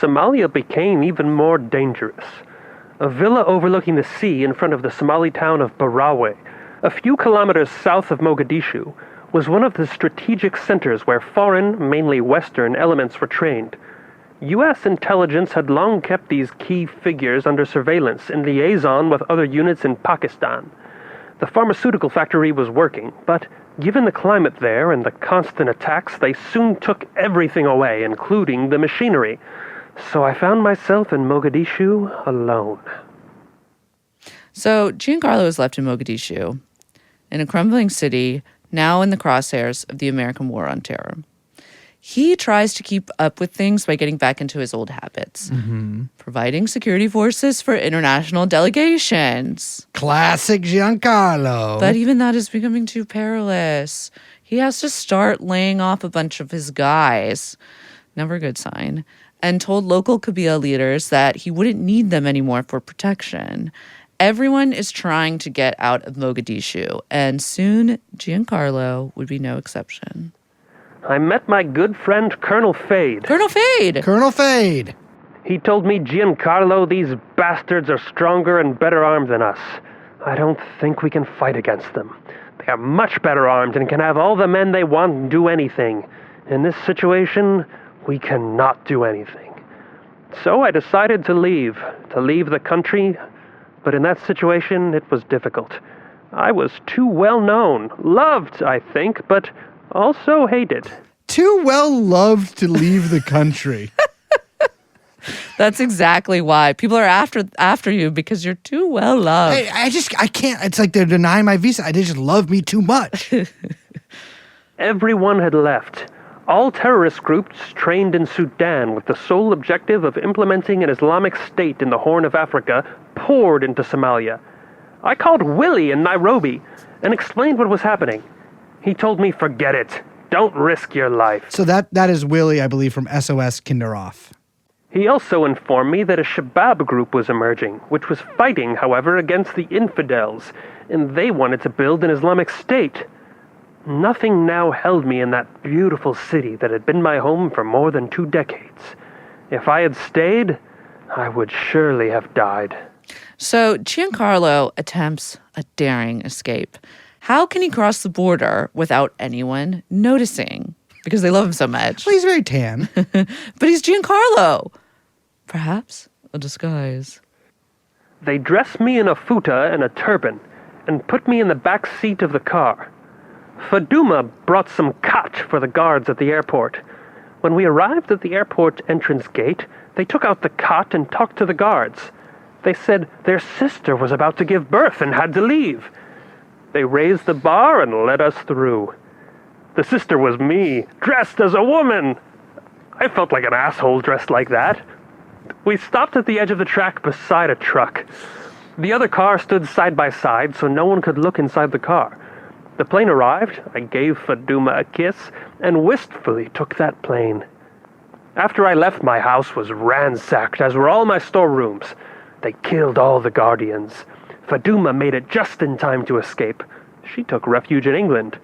Somalia became even more dangerous. A villa overlooking the sea in front of the Somali town of Barawe, a few kilometers south of Mogadishu, was one of the strategic centers where foreign, mainly Western, elements were trained. U.S. intelligence had long kept these key figures under surveillance in liaison with other units in Pakistan. The pharmaceutical factory was working, but given the climate there and the constant attacks, they soon took everything away, including the machinery. So I found myself in Mogadishu alone. So Giancarlo is left in Mogadishu, in a crumbling city, now in the crosshairs of the American War on Terror. He tries to keep up with things by getting back into his old habits, providing security forces for international delegations. Classic Giancarlo. But even that is becoming too perilous. He has to start laying off a bunch of his guys. Never a good sign. And told local Kabila leaders that he wouldn't need them anymore for protection. Everyone is trying to get out of Mogadishu, and soon Giancarlo would be no exception. I met my good friend Colonel Fade. Colonel Fade! Colonel Fade. He told me, Giancarlo, these bastards are stronger and better armed than us. I don't think we can fight against them. They are much better armed and can have all the men they want and do anything. In this situation, we cannot do anything. So I decided to leave the country, but in that situation, it was difficult. I was too well known, loved, I think, but also hated. Too well loved to leave the country. That's exactly why. People are after you because you're too well loved. Hey, I can't. It's like they're denying my visa. They just love me too much. Everyone had left. All terrorist groups trained in Sudan with the sole objective of implementing an Islamic state in the Horn of Africa poured into Somalia. I called Willie in Nairobi and explained what was happening. He told me, forget it. Don't risk your life. So that is Willie, I believe, from SOS Kinderoff. He also informed me that a Shabab group was emerging, which was fighting, however, against the infidels, and they wanted to build an Islamic state. Nothing now held me in that beautiful city that had been my home for more than 2 decades. If I had stayed, I would surely have died. So Giancarlo attempts a daring escape. How can he cross the border without anyone noticing? Because they love him so much. Well, he's very tan. But he's Giancarlo. Perhaps a disguise. They dressed me in a futa and a turban and put me in the back seat of the car. Faduma brought some khat for the guards at the airport. When we arrived at the airport entrance gate, they took out the khat and talked to the guards. They said their sister was about to give birth and had to leave. They raised the bar and let us through. The sister was me, dressed as a woman. I felt like an asshole dressed like that. We stopped at the edge of the track beside a truck. The other car stood side by side so no one could look inside the car. The plane arrived, I gave Faduma a kiss, and wistfully took that plane. After I left, my house was ransacked, as were all my storerooms. They killed all the guardians. Faduma made it just in time to escape. She took refuge in England.